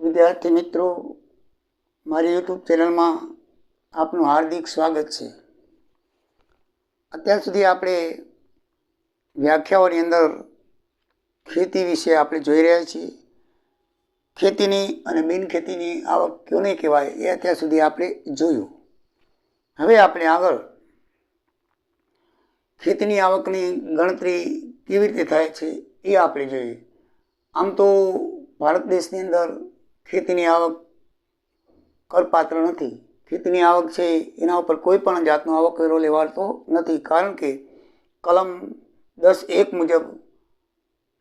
વિદ્યાર્થી મિત્રો, મારી યુટ્યુબ ચેનલમાં આપનું હાર્દિક સ્વાગત છે। અત્યાર સુધી આપણે વ્યાખ્યાઓની અંદર ખેતી વિશે આપણે જોઈ રહ્યા છીએ। ખેતીની અને બિનખેતીની આવક કોને કહેવાય એ અત્યાર સુધી આપણે જોયું। હવે આપણે આગળ ખેતીની આવકની ગણતરી કેવી રીતે થાય છે એ આપણે જોઈએ। આમ તો ભારત દેશની અંદર ખેતીની આવક કરપાત્ર નથી। ખેતીની આવક છે એના ઉપર કોઈ પણ જાતનો આવકવેરો લેવાતો નથી, કારણ કે કલમ 10(1) મુજબ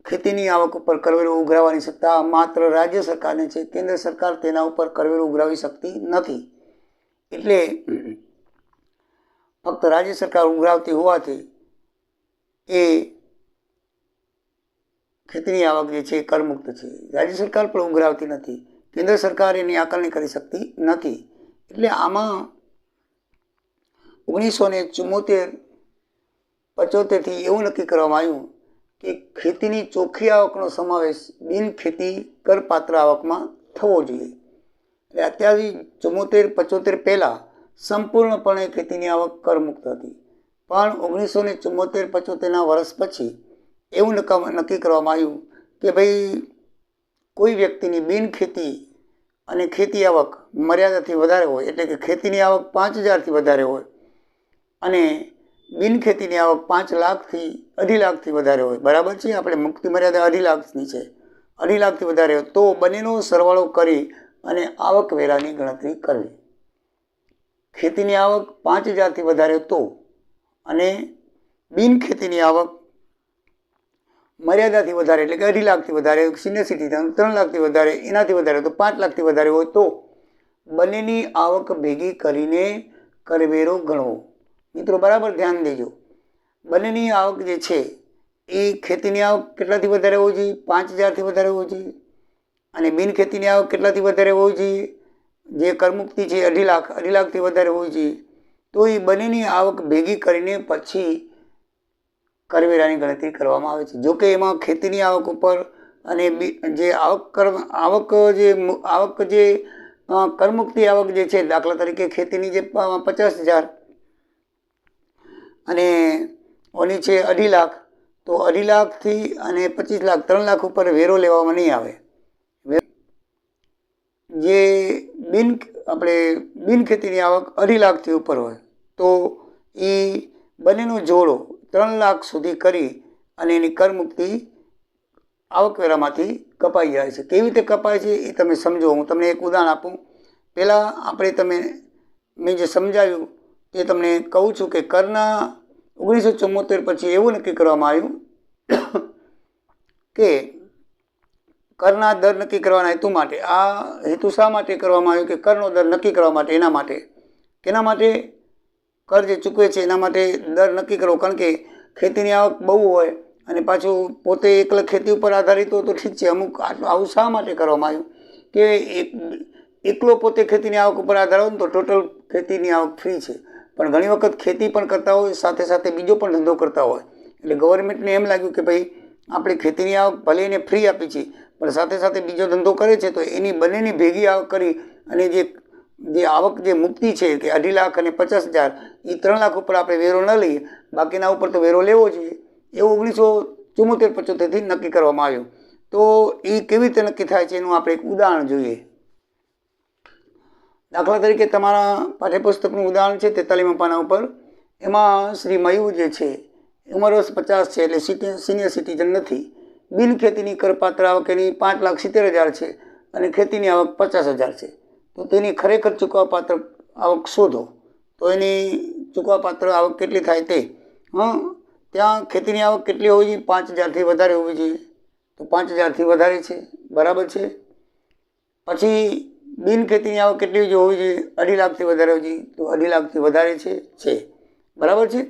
ખેતીની આવક ઉપર કરવેરો ઉઘરાવવાની સત્તા માત્ર રાજ્ય સરકારને છે। કેન્દ્ર સરકાર તેના ઉપર કરવેરો ઉઘરાવી શકતી નથી। એટલે ફક્ત રાજ્ય સરકાર ઉઘરાવતી હોવાથી એ ખેતીની આવક જે છે કરમુક્ત છે। રાજ્ય સરકાર પણ ઉઘરાવતી નથી, કેન્દ્ર સરકાર એની આકારણી કરી શકતી નથી। એટલે આમાં 1974-75 એવું નક્કી કરવામાં આવ્યું કે ખેતીની ચોખ્ખી આવકનો સમાવેશ બિનખેતી કરપાત્ર આવકમાં થવો જોઈએ। એટલે અત્યારથી 74-75 પહેલાં સંપૂર્ણપણે ખેતીની આવક કરમુક્ત હતી, પણ 1974-75ના વર્ષ પછી એવું નક્કી કરવામાં આવ્યું કે ભાઈ કોઈ વ્યક્તિની બિનખેતી અને ખેતી આવક મર્યાદાથી વધારે હોય, એટલે કે ખેતીની આવક 5,000થી વધારે હોય અને બિનખેતીની આવક 5 લાખથી 2.5 લાખથી વધારે હોય, બરાબર છે। આપણે મુક્તિ મર્યાદા 2.5 લાખની છે, 2.5 લાખથી વધારે હોય તો બંનેનો સરવાળો કરી અને આવકવેરાની ગણતરી કરવી। ખેતીની આવક 5,000થી વધારે તો અને બિનખેતીની આવક મર્યાદાથી વધારે, એટલે કે 2.5 લાખથી વધારે, સિનિયર સિટીઝન 3 લાખથી વધારે, એનાથી વધારે તો 5 લાખથી વધારે હોય તો બંનેની આવક ભેગી કરીને કરવેરો ગણવો। મિત્રો બરાબર ધ્યાન દેજો, બંનેની આવક જે છે એ ખેતીની આવક કેટલાથી વધારે હોવી જોઈએ? 5,000થી વધારે હોવી જોઈએ, અને બિનખેતીની આવક કેટલાથી વધારે હોવી જોઈએ? જે કરમુક્તિ છે 2.5 લાખ, 2.5 લાખથી વધારે હોવી જોઈએ। તો એ બંનેની આવક ભેગી કરીને પછી કરવેરાની ગણતરી કરવામાં આવે છે। જોકે એમાં ખેતીની આવક ઉપર અને જે કરમુક્તિ આવક જે છે, દાખલા તરીકે ખેતીની જે 50,000 અને ઓની છે 2.5 લાખ, તો 2.5 લાખથી અને 25 લાખ 3 લાખ ઉપર વેરો લેવામાં નહીં આવે। જે બિનખેતીની આવક 2.5 લાખથી ઉપર હોય તો એ બંનેનો જોડો 3 લાખ સુધી કરી અને એની કરમુક્તિ આવકવેરામાંથી કપાઈ જાય છે। કેવી રીતે કપાય છે એ તમે સમજો। હું તમને એક ઉદાહરણ આપું। પહેલાં મેં જે સમજાવ્યું એ તમને કહું છું કે કરના 1974 પછી એવું નક્કી કરવામાં આવ્યું કે કરના દર નક્કી કરવાના હેતુ માટે, આ હેતુ શા માટે કરવામાં આવ્યો કે કરનો દર નક્કી કરવા માટે, એના માટે કર જે ચૂકવે છે એના માટે દર નક્કી કરવો। કારણ કે ખેતીની આવક બહુ હોય અને પાછું પોતે એકલા ખેતી ઉપર આધારિત હોય તો ઠીક છે, અમુક આવું શા માટે કરવામાં આવ્યું કે એકલો પોતે ખેતીની આવક ઉપર આધાર હોય ને તો ટોટલ ખેતીની આવક ફ્રી છે, પણ ઘણી વખત ખેતી પણ કરતા હોય, સાથે સાથે બીજો પણ ધંધો કરતા હોય, એટલે ગવર્મેન્ટને એમ લાગ્યું કે ભાઈ આપણે ખેતીની આવક ભલે એને ફ્રી આપી છે, પણ સાથે સાથે બીજો ધંધો કરે છે તો એની બંનેની ભેગી આવક કરી અને જે આવક જે મુક્તિ છે કે 2.5 લાખ અને 50,000, એ 3 લાખ ઉપર આપણે વેરો ન લઈએ, બાકીના ઉપર તો વેરો લેવો જોઈએ, એવું 1974-75થી નક્કી કરવામાં આવ્યું। તો એ કેવી રીતે નક્કી થાય છે એનું આપણે એક ઉદાહરણ જોઈએ। દાખલા તરીકે તમારા પાઠ્યપુસ્તકનું ઉદાહરણ છે 43મા પાના ઉપર। એમાં શ્રી મયુર જે છે ઉંમર વર્ષ 50 છે, એટલે સિનિયર સિટીઝન નથી। બિનખેતીની કરપાત્ર આવક એની 5,70,000 છે અને ખેતીની આવક 50,000 છે। તો તેની ખરેખર ચૂકવવાપાત્ર આવક શોધો। તો એની ચૂકવવાપાત્ર આવક કેટલી થાય તે, ત્યાં ખેતીની આવક કેટલી હોવી જોઈએ? 5,000થી વધારે હોવી જોઈએ, તો 5,000થી વધારે છે, બરાબર છે। પછી બિનખેતીની આવક કેટલી હોવી જોઈએ? 2.5 લાખથી વધારે હોવી જોઈએ, તો 2.5 લાખથી વધારે છે, બરાબર છે।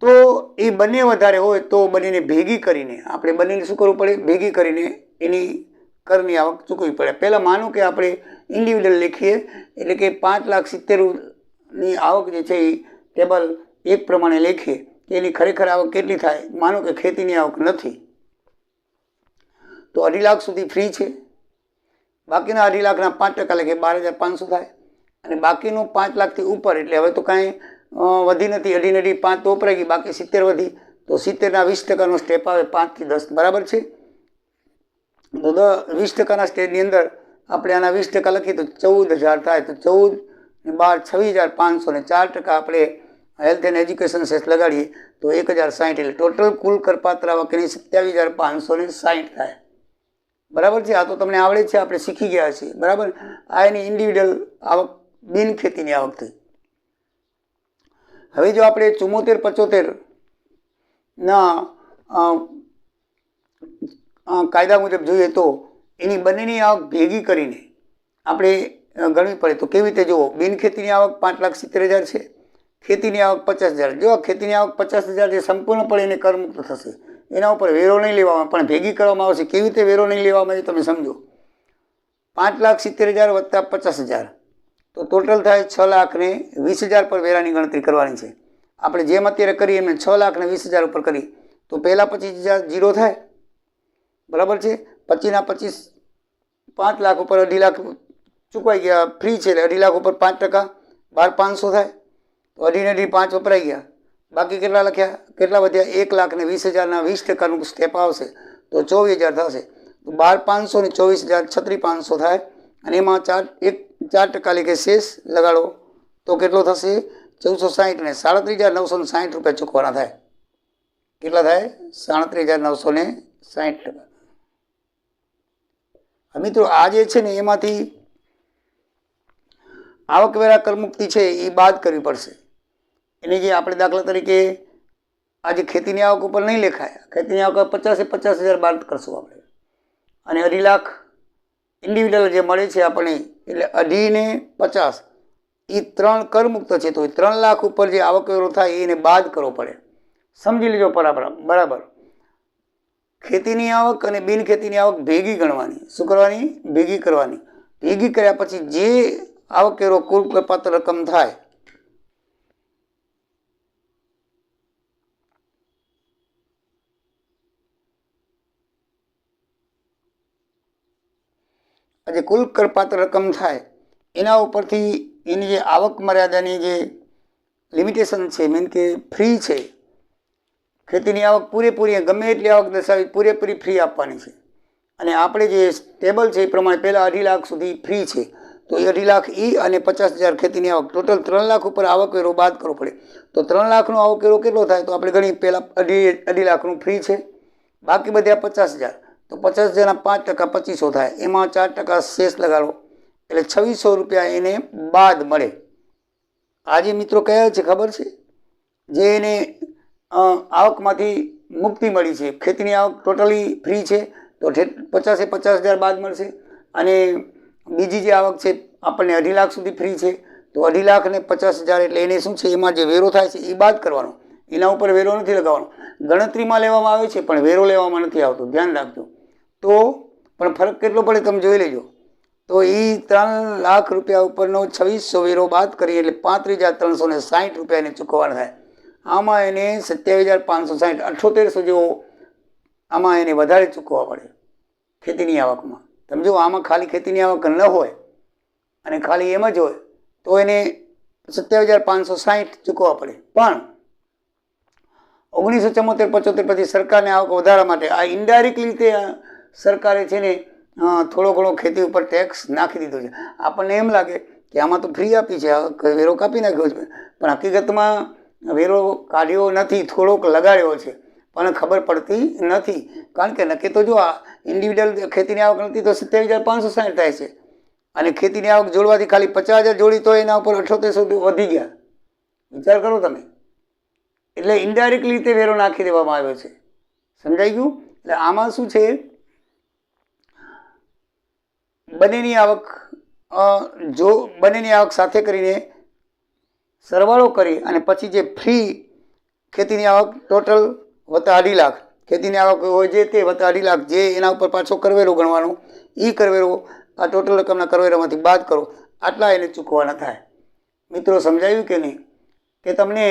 તો એ બંને વધારે હોય તો બંનેને ભેગી કરીને આપણે બંનેને શું કરવું પડે? ભેગી કરીને એની કરની આવક ચૂકવવી પડે। પહેલાં માનો કે આપણે ઇન્ડિવિડ્યુઅલ લખીએ, એટલે કે 5,70,000ની આવક જે છે એ ટેબલ 1 પ્રમાણે લખીએ કે એની ખરેખર આવક કેટલી થાય। માનો કે ખેતીની આવક નથી તો 2.5 લાખ સુધી ફ્રી છે, બાકીના 2.5 લાખના 5% એટલે કે 12,500 થાય. અને બાકીનું 5 લાખથી ઉપર એટલે હવે તો કાંઈ વધી નથી, 2.5 5 તો વપરાઈ ગઈ, બાકી 70 વધી, તો 70ના 20%નો સ્ટેપ આવે 5 થી 10, બરાબર છે. તો 20%ના સ્ટેજની અંદર આપણે આના 20% લખીએ તો 14,000 થાય. તો 14 ને 12 26,500 ને 4% આપણે હેલ્થ એન્ડ એજ્યુકેશન સેસ લગાડીએ તો 1,060, એટલે ટોટલ કુલ કરપાત્ર આવક એની 27,560 થાય, બરાબર છે. આ તો તમને આવડે છે, આપણે શીખી ગયા છીએ, બરાબર. આ એની ઇન્ડિવિડ્યુઅલ આવક, બિન ખેતીની આવક થઈ. હવે જો આપણે 74-75 ના કાયદા મુજબ જોઈએ તો એની બંનેની આવક ભેગી કરીને આપણે ગણવી પડે. તો કેવી રીતે જુઓ, બિન ખેતીની આવક 5,70,000 છે, ખેતીની આવક 50,000. જો ખેતીની આવક 50,000 જે સંપૂર્ણપણે એને કરમુક્ત થશે, એના ઉપર વેરો નહીં લેવામાં, પણ ભેગી કરવામાં આવશે. કેવી રીતે વેરો નહીં લેવામાં આવે તમે સમજો. 5,70,000 વત્તા 50,000 તો ટોટલ થાય 6,20,000 પર વેરાની ગણતરી કરવાની છે. આપણે જેમ અત્યારે કરીએ એમ 6,20,000 ઉપર કરી તો પહેલાં 25,000 0 થાય, બરાબર છે. 25ના 25 5 લાખ ઉપર 2.5 લાખ ચૂકવાઈ ગયા, ફ્રી છે, એટલે 2.5 લાખ ઉપર 5% 12,500 થાય. તો 2.5 5 વપરાઈ ગયા, બાકી કેટલા લખ્યા, કેટલા વધ્યા, 1,20,000ના 20%નું સ્ટેપ આવશે તો 24,000 થશે. તો 12,500 ને 24,000 36,500 થાય. અને એમાં 4% લેખે શેષ લગાડો તો કેટલો થશે, 1,460 ને 37,960 રૂપિયા ચૂકવાના થાય. કેટલા થાય, 37,960. મિત્રો આ જે છે ને એમાંથી આવકવેરા કરમુક્તિ છે એ બાદ કરવી પડશે. એની જે આપણે દાખલા તરીકે આજે ખેતીની આવક ઉપર નહીં લેખાય, ખેતીની આવક 50,000 બાદ કરશું આપણે. અને 2.5 લાખ ઇન્ડિવિડ્યુઅલ જે મળે છે આપણને, એટલે 2.5 ને 50 એ 3 કરમુક્ત છે. તો 3 લાખ ઉપર જે આવકવેરો થાય એને બાદ કરવો પડે. સમજી લેજો બરાબર. ખેતીની આવક અને બિન ખેતીની આવક ભેગી ગણવાની. શું કરવાની, ભેગી કરવાની. ભેગી કર્યા પછી જે આવકવેરો કુલ કરપાત્ર રકમ થાય જે કુલ કરપાત્ર રકમ થાય એના ઉપરથી એની જે આવક મર્યાદાની જે લિમિટેશન છે, મીન કે ફ્રી છે, ખેતીની આવક પૂરેપૂરી ગમે એટલી આવક દર્શાવી પૂરેપૂરી ફ્રી આપવાની છે. અને આપણે જે ટેબલ છે એ પ્રમાણે પહેલાં 2.5 લાખ સુધી ફ્રી છે, તો એ 2.5 લાખ અને 50,000 ખેતીની આવક, ટોટલ 3 લાખ ઉપર આવકવેરો બાદ કરવો પડે. તો 3 લાખનો આવકવેરો કેટલો થાય, તો આપણે ગણી, પહેલાં 2.5 લાખનું ફ્રી છે, બાકી બધા 50,000, તો 50,000ના 5% 2500 થાય. એમાં 4% શેષ લગાડો એટલે 2,600 રૂપિયા એને બાદ મળે. આજે મિત્રો કયા છે ખબર છે, જે એને આવકમાંથી મુક્તિ મળી છે. ખેતીની આવક ટોટલી ફ્રી છે તો 50,000 બાદ મળશે. અને બીજી જે આવક છે આપણને 2.5 લાખ સુધી ફ્રી છે, તો 2.5 લાખ ને 50,000 એટલે એને શું છે, એમાં જે વેરો થાય છે એ બાદ કરવાનો, એના ઉપર વેરો નથી લગાવવાનો. ગણતરીમાં લેવામાં આવે છે પણ વેરો લેવામાં નથી આવતો, ધ્યાન રાખજો. તો પણ ફરક કેટલો પડે તમે જોઈ લેજો. તો એ 3 લાખ રૂપિયા ઉપરનો 2,600 વેરો બાદ કરીએ એટલે 35,360 રૂપિયા એને ચૂકવવાના થાય. આમાં એને 27,560 7800 જેવો આમાં એને વધારે ચૂકવવા પડે ખેતીની આવકમાં. તમે જો આમાં ખાલી ખેતીની આવક ન હોય અને ખાલી એમ જ હોય તો એને 27,560 ચૂકવવા પડે. પણ 1974-75 પછી સરકારને આવક વધારવા માટે આ ઇનડાયરેક્ટલી રીતે સરકારે છે ને થોડો ઘણો ખેતી ઉપર ટેક્સ નાખી દીધો છે. આપણને એમ લાગે કે આમાં તો ફ્રી આપી છે, વેરો કાપી નાખ્યો છે, પણ હકીકતમાં વેરો કાઢ્યો નથી, થોડોક લગાડ્યો છે, પણ ખબર પડતી નથી. કારણ કે નક્કી તો જો આ ઇન્ડિવિડ્યુઅલ ખેતીની આવક નથી તો 27,560 થાય છે, અને ખેતીની આવક જોડવાથી ખાલી 50,000 જોડી તો એના ઉપર 7800 વધી ગયા. વિચાર કરો તમે. એટલે ઇનડાયરેક્ટલી રીતે વેરો નાખી દેવામાં આવ્યો છે. સમજાઈ ગયું? એટલે આમાં શું છે, બંનેની આવક સાથે કરીને સરવાળો કરી અને પછી જે ફ્રી ખેતીની આવક ટોટલ વત્તા 2.5 લાખ ખેતીની આવક હોય જે તે વત્તા 2.5 લાખ જે એના ઉપર પાછો કરવેરો ગણવાનો, એ કરવેરો આ ટોટલ રકમના કરવેરામાંથી બાદ કરો, આટલા એને ચૂકવવાના થાય. મિત્રો સમજાયું કે નહીં? કે તમને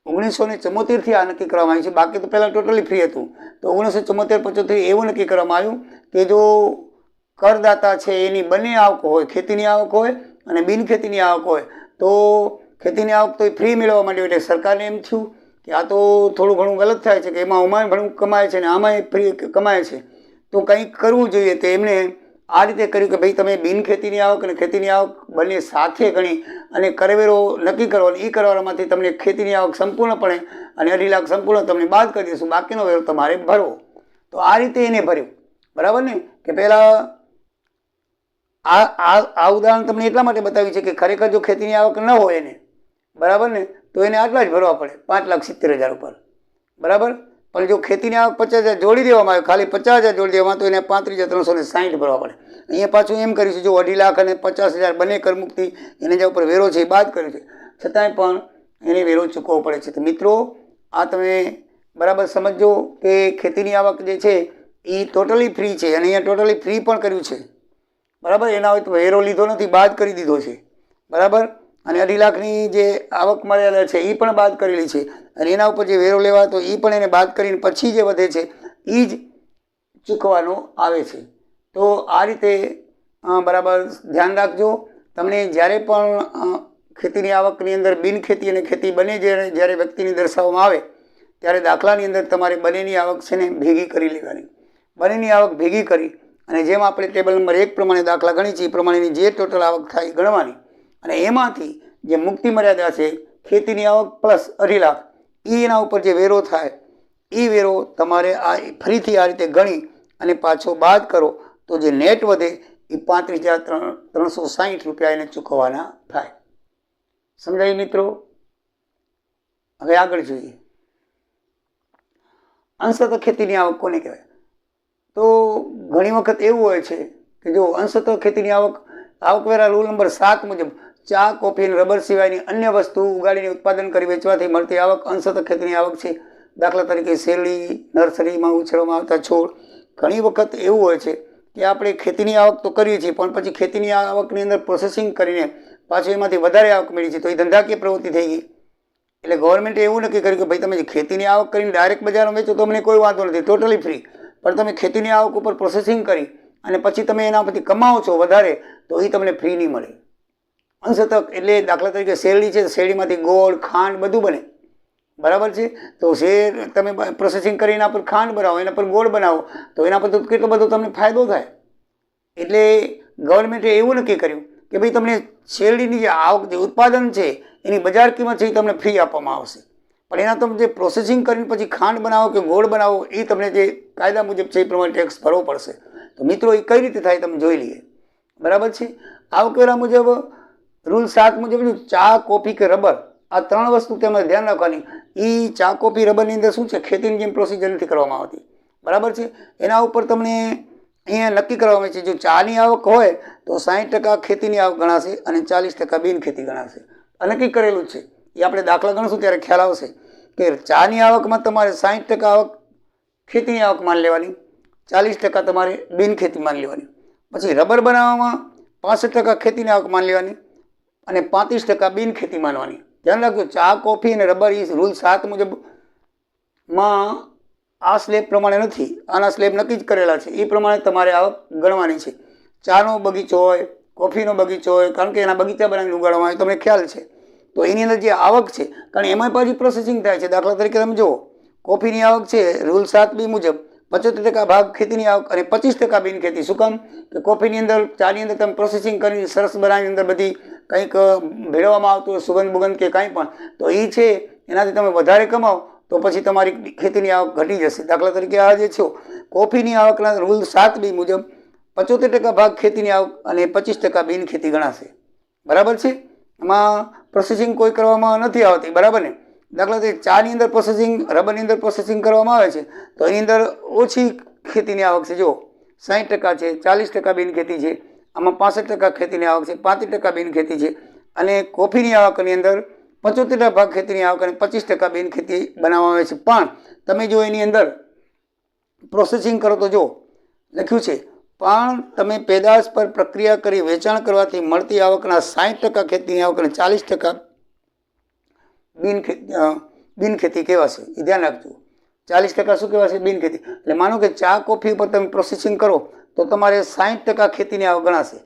1974થી આ નક્કી કરવામાં આવ્યું છે, બાકી તો પહેલાં ટોટલી ફ્રી હતું. તો 1974-75 એવું નક્કી કરવામાં આવ્યું કે જો કરદાતા છે એની બંને આવક હોય, ખેતીની આવક હોય અને બિનખેતીની આવક હોય, તો ખેતીની આવક તો એ ફ્રી મેળવવા માંડ્યું. એટલે સરકારને એમ થયું કે આ તો થોડું ઘણું ગલત થાય છે કે એમાં અમાય ઘણું કમાય છે ને આમાંય ફ્રી કમાય છે, તો કંઈક કરવું જોઈએ. તો એમણે આ રીતે કર્યું કે ભાઈ તમે બિનખેતીની આવક અને ખેતીની આવક બંને સાથે ગણી અને કરવેરો નક્કી કરો, અને એ કરવામાંથી તમને ખેતીની આવક સંપૂર્ણપણે અને 2.5 લાખ સંપૂર્ણ તમને બાદ કરી દઈશું, બાકીનો વેરો તમારે ભરવો. તો આ રીતે એને ભર્યું, બરાબર ને. કે પહેલાં આ ઉદાહરણ તમને એટલા માટે બતાવ્યું છે કે ખરેખર જો ખેતીની આવક ન હોય એને, બરાબર ને, તો એને આટલા જ ભરવા પડે, 5,70,000 ઉપર, બરાબર. પણ જો ખેતીની આવક 50,000 જોડી દેવામાં આવે, ખાલી 50,000 જોડી દેવામાં, તો એને 35,360 ભરવા પડે. અહીંયા પાછું એમ કર્યું છે, જો 2.5 લાખ અને 50,000 બંને કરમુક્તિ એને જે ઉપર વેરો છે એ બાદ કર્યું છે, છતાંય પણ એને વેરો ચૂકવવો પડે છે. તો મિત્રો આ તમે બરાબર સમજો કે ખેતીની આવક જે છે એ ટોટલી ફ્રી છે, અને અહીંયા ટોટલી ફ્રી પણ કર્યું છે, બરાબર. એના હોય તો વેરો લીધો નથી, બાદ કરી દીધો છે, બરાબર. અને 2.5 લાખની જે આવક મર્યાદા છે એ પણ બાદ કરેલી છે, અને એના ઉપર જે વેરો લેવા તો એ પણ એને બાદ કરીને પછી જે વધે છે એ જ ચૂકવવાનો આવે છે. તો આ રીતે બરાબર ધ્યાન રાખજો. તમને જ્યારે પણ ખેતીની આવકની અંદર બિનખેતી અને ખેતી બંને જ્યારે વ્યક્તિની દર્શાવવામાં આવે ત્યારે દાખલાની અંદર તમારે બંનેની આવક છે ને ભેગી કરી લેવાની. બંનેની આવક ભેગી કરી અને જેમ આપણે ટેબલ નંબર 1 પ્રમાણે દાખલા ગણી છે એ પ્રમાણેની જે ટોટલ આવક થાય ગણવાની, અને એમાંથી જે મુક્તિ મર્યાદા છે ખેતીની આવક પ્લસ 2.5 લાખ એના ઉપર જે વેરો થાય એ વેરો તમારે આ ફરીથી આ રીતે ગણી અને પાછો બાદ કરો, તો જે નેટ વધે એ 35,360 રૂપિયા એને ચૂકવવાના થાય. સમજાયું મિત્રો? હવે આગળ જોઈએ. અંશતઃ ખેતીની આવક કોને કહેવાય? તો ઘણી વખત એવું હોય છે કે જો અંશતઃ ખેતીની આવક આવકવેરા રૂલ નંબર 7 મુજબ ચા, કોફી અને રબર સિવાયની અન્ય વસ્તુ ઉગાડીને ઉત્પાદન કરી વેચવાથી મળતી આવક અંશતઃ ખેતીની આવક છે. દાખલા તરીકે શેરડી, નર્સરીમાં ઉછેરવામાં આવતા છોડ. ઘણી વખત એવું હોય છે કે આપણે ખેતીની આવક તો કરીએ છીએ પણ પછી ખેતીની આવકની અંદર પ્રોસેસિંગ કરીને પાછું એમાંથી વધારે આવક મેળવી છે, તો એ ધંધાકીય પ્રવૃત્તિ થઈ ગઈ. એટલે ગવર્મેન્ટે એવું નક્કી કર્યું કે ભાઈ તમે ખેતીની આવક કરીને ડાયરેક્ટ બજારમાં વેચો તો અમને કોઈ વાંધો નથી, ટોટલી ફ્રી. પણ તમે ખેતીની આવક ઉપર પ્રોસેસિંગ કરી અને પછી તમે એના પરથી કમાવો છો વધારે, તો એ તમને ફ્રી નહીં મળે. અંશતઃ એટલે દાખલા તરીકે શેરડી છે, શેરડીમાંથી ગોળ, ખાંડ બધું બને, બરાબર છે. તો શેર તમે પ્રોસેસિંગ કરી એના પર ખાંડ બનાવો, એના પર ગોળ બનાવો, તો એના પર તો કેટલો બધો તમને ફાયદો થાય. એટલે ગવર્મેન્ટે એવું નક્કી કર્યું કે ભાઈ તમને શેરડીની જે આવક જે ઉત્પાદન છે એની બજાર કિંમત છે એ તમને ફ્રી આપવામાં આવશે, પણ એના તમે જે પ્રોસેસિંગ કરીને પછી ખાંડ બનાવો કે ગોળ બનાવો એ તમને જે કાયદા મુજબ છે એ પ્રમાણે ટેક્સ ભરવો પડશે. તો મિત્રો એ કઈ રીતે થાય તમે જોઈ લઈએ, બરાબર છે. આવકવેરા મુજબ રૂલ 7 મુજબ ચા, કોફી કે રબર આ 3 વસ્તુ તેમાં ધ્યાન રાખવાની. એ ચા, કોફી, રબરની અંદર શું છે ખેતીની જેમ પ્રોસિજર નથી કરવામાં આવતી, બરાબર છે. એના ઉપર તમને અહીંયા નક્કી કરવામાં આવે છે. જો ચાની આવક હોય તો 60% ખેતીની આવક ગણાશે અને 40% બિનખેતી ગણાશે. નક્કી કરેલું છે, એ આપણે દાખલા ગણશું ત્યારે ખ્યાલ આવશે કે ચાની આવકમાં તમારે 60% આવક ખેતીની આવક માની લેવાની, 40% તમારે બિનખેતી માની લેવાની. પછી રબર બનાવવામાં 65% ખેતીની આવક માની લેવાની અને 35% બિનખેતી માનવાની. ધ્યાન રાખજો, ચા, કોફી અને રબર એ રૂલ 7 મુજબમાં આ સ્લેબ પ્રમાણે નથી, આના સ્લેબ નક્કી જ કરેલા છે, એ પ્રમાણે તમારે આવક ગણવાની છે. ચાનો બગીચો હોય, કોફીનો બગીચો હોય, કારણ કે એના બગીચા બનાવીને ઉગાડવામાં આવે, તમને ખ્યાલ છે. તો એની અંદર જે આવક છે, કારણ એમાં પાછી પ્રોસેસિંગ થાય છે. દાખલા તરીકે તમે જુઓ, કોફીની આવક છે રૂલ 7B મુજબ 75% ભાગ ખેતીની આવક અને 25% બિનખેતી. શું કામ? કે કોફીની અંદર, ચાની અંદર તમે પ્રોસેસિંગ કરીને સરસ બનાવીને અંદર બધી કંઈક ભેળવવામાં આવતું હોય, સુગંધ બુગંધ કે કાંઈ પણ, તો એ છે એનાથી તમે વધારે કમાઓ તો પછી તમારી ખેતીની આવક ઘટી જશે. દાખલા તરીકે આ જે છે કોફીની આવકના રૂલ 7B મુજબ 75% ભાગ ખેતીની આવક અને 25% બિનખેતી ગણાશે, બરાબર છે. એમાં પ્રોસેસિંગ કોઈ કરવામાં નથી આવતી, બરાબર ને. દાખલા તરીકે ચાની અંદર પ્રોસેસિંગ, રબરની અંદર પ્રોસેસિંગ કરવામાં આવે છે તો એની અંદર ઓછી ખેતીની આવક છે. જો 60% છે, 40% બિનખેતી છે, આમાં 65% ખેતીની આવક છે, 35% બિનખેતી છે. અને કોફીની આવકની અંદર 75% ભાગ ખેતીની આવક અને 25% બિનખેતી બનાવવામાં આવે છે. પણ તમે જો એની અંદર પ્રોસેસિંગ કરો તો જો લખ્યું છે, પણ તમે પેદાશ પર પ્રક્રિયા કરી વેચાણ કરવાથી મળતી આવકના 60% ખેતીની આવક અને 40% બિનખેતી કહેવાશે. એ ધ્યાન રાખજો. 40% શું કહેવાશે? બિનખેતી. એટલે માનો કે ચા, કોફી ઉપર તમે પ્રોસેસિંગ કરો તો તમારે 60% ખેતીની આવક ગણાશે.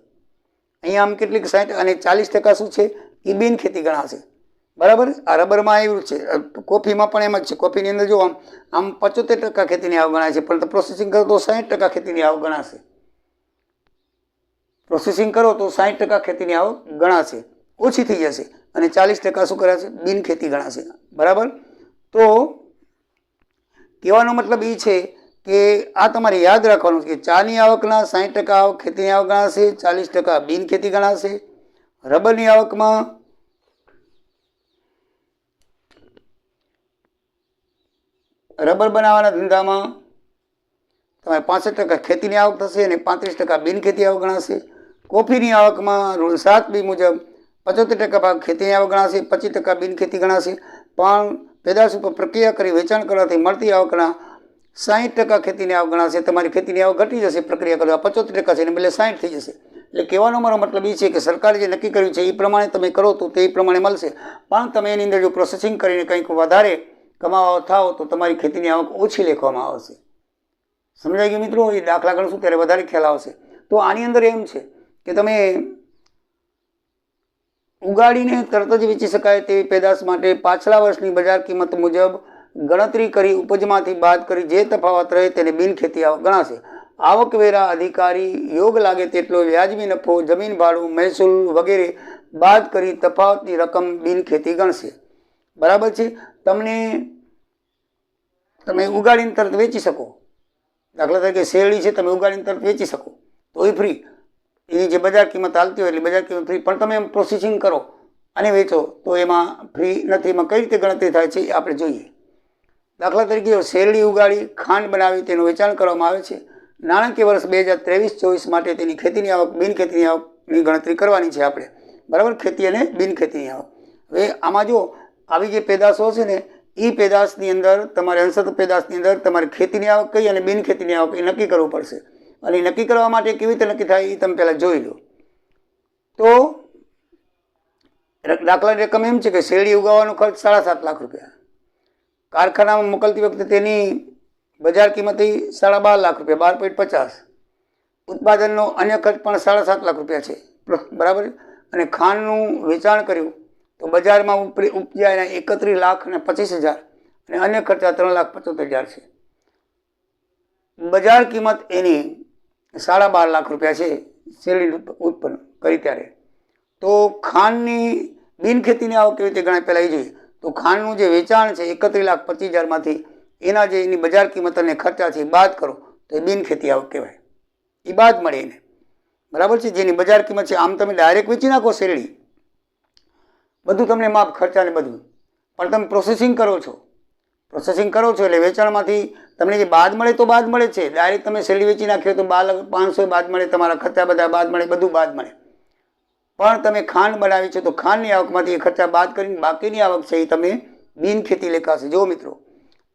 અહીંયા આમ કેટલીક 60 અને 40% શું છે એ બિન ખેતી ગણાશે. બરાબર. આ રબરમાં એવું છે, કોફીમાં પણ એમ જ છે. કોફીની અંદર જો આમ 75% ખેતીની આવક ગણાય છે, પરંતુ પ્રોસેસિંગ કરો તો 60% ખેતીની આવક ગણાશે. પ્રોસેસિંગ કરો તો 60% ખેતીની આવક ગણાશે, ઓછી થઈ જશે, અને 40% શું કરાશે? બિન ખેતી ગણાશે. બરાબર. તો કહેવાનો મતલબ એ છે કે આ તમારે યાદ રાખવાનું છે કે ચાની આવકના 60% આવક ખેતીની આવક ગણાશે, 40% બિન ખેતી ગણાશે. રબરની આવકમાં રબર બનાવવાના ધંધામાં તમારે 65% ખેતીની આવક થશે અને 35% બિન ખેતી આવક ગણાશે. કોફીની આવકમાં રૂલ 7B મુજબ 75% ભાગ ખેતીની આવક ગણાશે, 25% બિન ખેતી ગણાશે. પણ પેદાશ ઉપર પ્રક્રિયા કરી વેચાણ કરવાથી મળતી આવકના 60% ખેતીની આવક ગણાશે. તમારી ખેતીની આવક ઘટી જશે પ્રક્રિયા કરવા, 75% છે એને બદલે 60 થઈ જશે. એટલે કહેવાનો મારો મતલબ એ છે કે સરકારે જે નક્કી કર્યું છે એ પ્રમાણે તમે કરો તો તે પ્રમાણે મળશે. પણ તમે એની અંદર જો પ્રોસેસિંગ કરીને કંઈક વધારે કમાવા થાઓ તો તમારી ખેતીની આવક ઓછી લેખવામાં આવશે. સમજાઈ ગયું મિત્રો? એ દાખલા ગણશું ત્યારે વધારે ખ્યાલ આવશે. તો આની અંદર એમ છે કે તમે ઉગાડીને તરત જ વેચી શકાય તેવી પેદાશ માટે પાછલા વર્ષની બજાર કિંમત મુજબ ગણતરી કરી ઉપજમાંથી બાદ કરી જે તફાવત રહે તેને બિન ખેતી આવક ગણાશે. આવકવેરા અધિકારી યોગ લાગે તેટલો વ્યાજબી નફો, જમીન ભાડું, મહેસૂલ વગેરે બાદ કરી તફાવતની રકમ બિન ખેતી ગણશે. બરાબર છે. તમે ઉગાડીને તરત વેચી શકો. દાખલા તરીકે શેરડી છે, તમે ઉગાડીને તરત વેચી શકો તો એ ફ્રી. એની જે બજાર કિંમત હાલતી હોય એટલે બજાર કિંમત ફ્રી. પણ તમે એમ પ્રોસેસિંગ કરો અને વેચો તો એમાં ફ્રી નથી. એમાં કઈ રીતે ગણતરી થાય છે એ આપણે જોઈએ. દાખલા તરીકે શેરડી ઉગાડી ખાંડ બનાવી તેનું વેચાણ કરવામાં આવે છે. નાણાકીય વર્ષ 2023-24 માટે તેની ખેતીની આવક બિન ખેતીની આવકની ગણતરી કરવાની છે આપણે. બરાબર. ખેતી અને બિન ખેતીની આવક. હવે આમાં જો આવી જે પેદાશો છે ને એ પેદાશની અંદર તમારે અંશત પેદાશની અંદર તમારે ખેતીની આવક કઈ અને બિન ખેતીની આવક એ નક્કી કરવું પડશે. અને નક્કી કરવા માટે કેવી રીતે નક્કી થાય એ તમે પહેલાં જોઈ લો. તો દાખલાની રકમ એમ છે કે શેરડી ઉગાવવાનો ખર્ચ 7.5 લાખ રૂપિયા. કારખાનામાં મોકલતી વખતે તેની બજાર કિંમત 12.5 લાખ રૂપિયા, 12.50. ઉત્પાદનનો અન્ય ખર્ચ પણ 7.5 લાખ રૂપિયા છે. બરાબર. અને ખાંડનું વેચાણ કર્યું તો બજારમાં ઉપજ્યા એના 31,25,000 અને અન્ય ખર્ચા 3,75,000 છે. બજાર કિંમત એની 12.5 લાખ રૂપિયા છે શેરડી ઉત્પન્ન કરી ત્યારે. તો ખાંડની બિન ખેતીની આવક કેવી રીતે ગણાય પહેલાં એ જોઈએ. તો ખાંડનું જે વેચાણ છે 31,25,000માંથી એના જે એની બજાર કિંમત અને ખર્ચા છે એ બાદ કરો તો એ બિન ખેતી આવક કહેવાય. એ બાદ મળે એને. બરાબર છે. જેની બજાર કિંમત છે. આમ તમે ડાયરેક્ટ વેચી નાખો શેરડી, બધું તમને માફ ખર્ચા ને બધું, પણ તમે પ્રોસેસિંગ કરો છો એટલે વેચાણમાંથી તમને જે બાદ મળે તો બાદ મળે છે. ડાયરેક્ટ તમે શેરડી વેચી નાખ્યો તો 500 બાદ મળે, તમારા ખર્ચા બધા બાદ મળે, બધું બાદ મળે. પણ તમે ખાંડ બનાવી છે તો ખાંડની આવકમાંથી એ ખર્ચા બાદ કરીને બાકીની આવક છે એ તમે બિન ખેતી લેખાશે. જો મિત્રો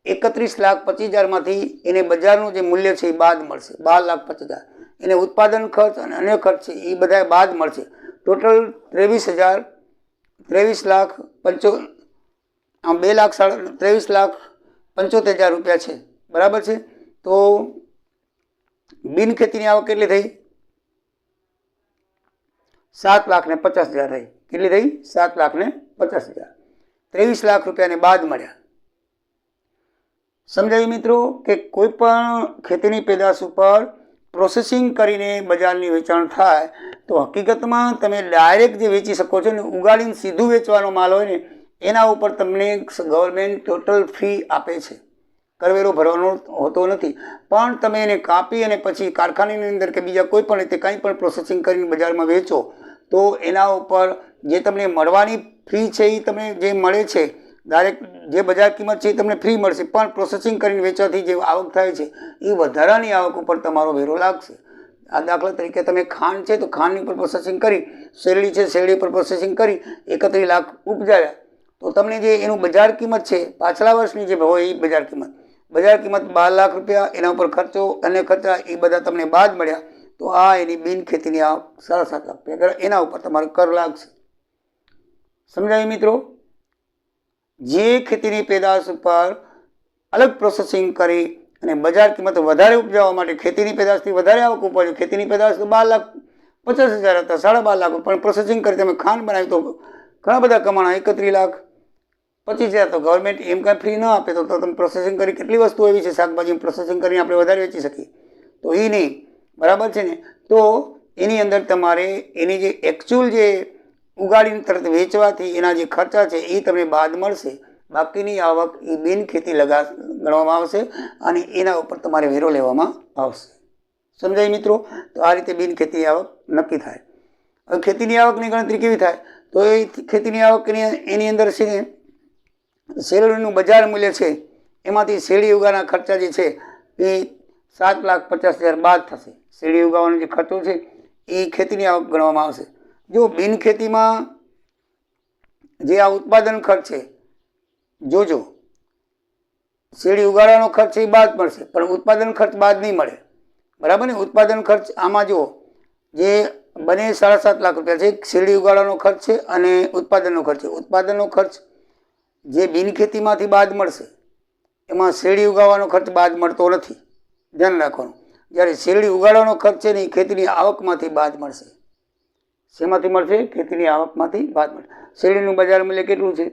31,25,000માંથી એને બજારનું જે મૂલ્ય છે એ બાદ મળશે, 12,25,000. એને ઉત્પાદન ખર્ચ અને અન્ય ખર્ચ છે એ બધા બાદ મળશે. ટોટલ 2,23,75,000 રૂપિયા છે. બરાબર છે. તો બિન ખેતીની આવક કેટલી થઈ? 7,50,000 થઈ. કેટલી થઈ? 7,50,000. 23 લાખ રૂપિયાને બાદ મળ્યા. સમજાયું મિત્રો કે કોઈ પણ ખેતીની પેદાશ ઉપર પ્રોસેસિંગ કરીને બજારની વેચાણ થાય તો હકીકતમાં તમે ડાયરેક્ટ જે વેચી શકો છો ને, ઉગાડીને સીધું વેચવાનો માલ હોય ને એના ઉપર તમને ગવર્મેન્ટ ટોટલ ફ્રી આપે છે. કરવેરો ભરવાનો હોતો નથી. પણ તમે એને કાપી અને પછી કારખાનાની અંદર કે બીજા કોઈ પણ રીતે કંઈ પણ પ્રોસેસિંગ કરીને બજારમાં વેચો તો એના ઉપર જે તમને મળવાની ફી છે એ તમને જે મળે છે ડાયરેક્ટ જે બજાર કિંમત છે એ તમને ફ્રી મળશે. પણ પ્રોસેસિંગ કરીને વેચવાથી જે આવક થાય છે એ વધારાની આવક ઉપર તમારો વેરો લાગશે. આ દાખલા તરીકે તમે ખાંડ છે તો ખાંડની પર પ્રોસેસિંગ કરી, શેરડી છે શેરડી પર પ્રોસેસિંગ કરી 31 લાખ ઉપજાવ્યા તો તમને જે એનું બજાર કિંમત છે પાછલા વર્ષની જે હોય એ બજાર કિંમત 12 લાખ રૂપિયા, એના ઉપર ખર્ચો અને ખર્ચા એ બધા તમને બાદ મળ્યા તો આ એની બિન ખેતીની આવક 7.5 લાખ રૂપિયા. એના ઉપર તમારો કર લાગશે. સમજાયું મિત્રો? જે ખેતીની પેદાશ ઉપર અલગ પ્રોસેસિંગ કરી અને બજાર કિંમત વધારે ઉપજાવવા માટે ખેતીની પેદાશથી વધારે આવક ઉપજે. ખેતીની પેદાશ તો 12,50,000 હતા, 12.5 લાખ, પણ પ્રોસેસિંગ કરી તમે ખાંડ બનાવી તો ઘણા બધા કમાણા, 31,25,000. તો ગવર્મેન્ટ એમ કાંઈ ફ્રી ન આપે તો તમે પ્રોસેસિંગ કરી કેટલી વસ્તુ એવી છે શાકભાજી પ્રોસેસિંગ કરીને આપણે વધારે વેચી શકીએ, તો એ નહીં, બરાબર છે ને. તો એની અંદર તમારે એની જે એકચ્યુઅલ જે ઉગાડીને તરત વેચવાથી એના જે ખર્ચા છે એ તમને બાદ મળશે. બાકીની આવક એ બિનખેતી ગણવામાં આવશે અને એના ઉપર તમારે વેરો લેવામાં આવશે. સમજાય મિત્રો? તો આ રીતે બિનખેતી આવક નક્કી થાય. હવે ખેતીની આવકની ગણતરી કેવી થાય? તો એ ખેતીની આવક એની અંદર છે ને શેરડીનું બજાર મૂલ્ય છે એમાંથી શેરડી ઉગાડવાના ખર્ચા જે છે એ 7,50,000 બાદ થશે. શેરડી ઉગાડવાનો જે ખર્ચો છે એ ખેતીની આવક ગણવામાં આવશે. જો બિનખેતીમાં જે આ ઉત્પાદન ખર્ચ છે, જોજો શેરડી ઉગાડવાનો ખર્ચ એ બાદ મળશે પણ ઉત્પાદન ખર્ચ બાદ નહીં મળે, બરાબર ને. ઉત્પાદન ખર્ચ આમાં જુઓ, જે બને 7.5 લાખ રૂપિયા છે શેરડી ઉગાડવાનો ખર્ચ છે અને ઉત્પાદનનો ખર્ચ છે. ઉત્પાદનનો ખર્ચ જે બિનખેતીમાંથી બાદ મળશે એમાં શેરડી ઉગાડવાનો ખર્ચ બાદ મળતો નથી, ધ્યાન રાખવાનું. જ્યારે શેરડી ઉગાડવાનો ખર્ચ છે ને એ ખેતીની આવકમાંથી બાદ મળશે. શેમાંથી મળશે? ખેતીની આવકમાંથી બાદ મળશે. શેરડીનું બજાર મૂલ્ય કેટલું છે?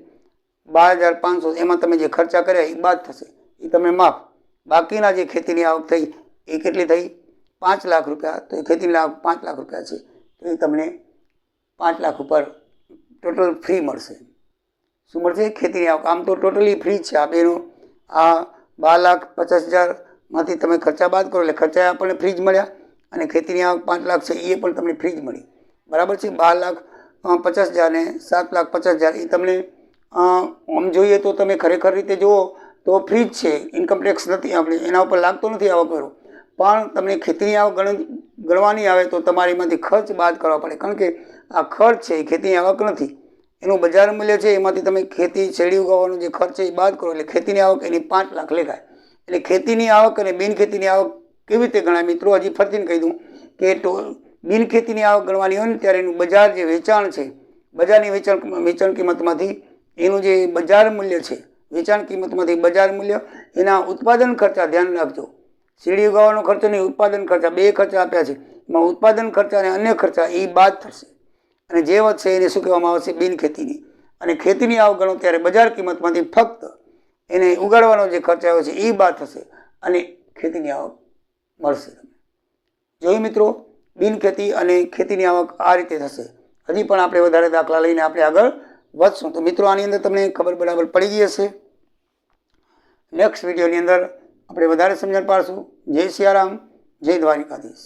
12,500. એમાં તમે જે ખર્ચા કર્યા એ બાદ થશે, એ તમે માફ. બાકીના જે ખેતીની આવક થઈ એ કેટલી થઈ? 5 લાખ રૂપિયા. તો એ ખેતીની આવક 5 લાખ રૂપિયા છે, તો એ તમને 5 લાખ ઉપર ટોટલ ફ્રી મળશે. શું મળશે? ખેતીની આવક. આમ તો ટોટલી ફ્રી છે આ બેનો. આ 12,50,000માંથી તમે ખર્ચા બાદ કરો એટલે ખર્ચા આપણને ફ્રી જ મળ્યા અને ખેતીની આવક 5 લાખ છે એ પણ તમને ફ્રી જ મળી, બરાબર છે. 12,50,000 ને 7,50,000 એ તમને આમ જોઈએ તો તમે ખરેખર રીતે જુઓ તો ફ્રી જ છે. ઇન્કમ ટેક્સ નથી, આપણે એના ઉપર લાગતો નથી આવકવેરો. પણ તમને ખેતીની આવક ગણવાની આવે તો તમારે એમાંથી ખર્ચ બાદ કરવા પડે, કારણ કે આ ખર્ચ છે એ ખેતીની આવક નથી. એનું બજાર મૂલ્ય છે એમાંથી તમે ખેતી શેરડી ઉગાડવાનો જે ખર્ચ છે એ બાદ કરો એટલે ખેતીની આવક એની 5 લાખ લેખાય. એટલે ખેતીની આવક અને બિનખેતીની આવક કેવી રીતે ગણાય મિત્રો? હજી ફરીથી કહી દઉં કે બિનખેતીની આવક ગણવાની હોય ને ત્યારે એનું બજાર જે વેચાણ છે, બજારની વેચાણ કિંમતમાંથી એનું જે બજાર મૂલ્ય છે, વેચાણ કિંમતમાંથી બજાર મૂલ્ય, એના ઉત્પાદન ખર્ચા ધ્યાન રાખજો. શેરડી ઉગાડવાનો ખર્ચો નહીં, ઉત્પાદન ખર્ચા, 2 ખર્ચા આપ્યા છે. એમાં ઉત્પાદન ખર્ચા અને અન્ય ખર્ચા એ બાદ થશે અને જે વધશે એને શું કહેવામાં આવશે? બિનખેતીની. અને ખેતીની આવક ગણો ત્યારે બજાર કિંમતમાંથી ફક્ત એને ઉગાડવાનો જે ખર્ચ આવ્યો છે એ બાદ થશે અને ખેતીની આવક મળશે. જોયું મિત્રો, બિનખેતી અને ખેતીની આવક આ રીતે થશે. હજી પણ આપણે વધારે દાખલા લઈને આપણે આગળ વધશું. તો મિત્રો આની અંદર તમને ખબર બરાબર પડી ગઈ હશે. નેક્સ્ટ વિડીયોની અંદર આપણે વધારે સમજણ પાડશું. જય સિયારામ, જય દ્વારિકાધીશ.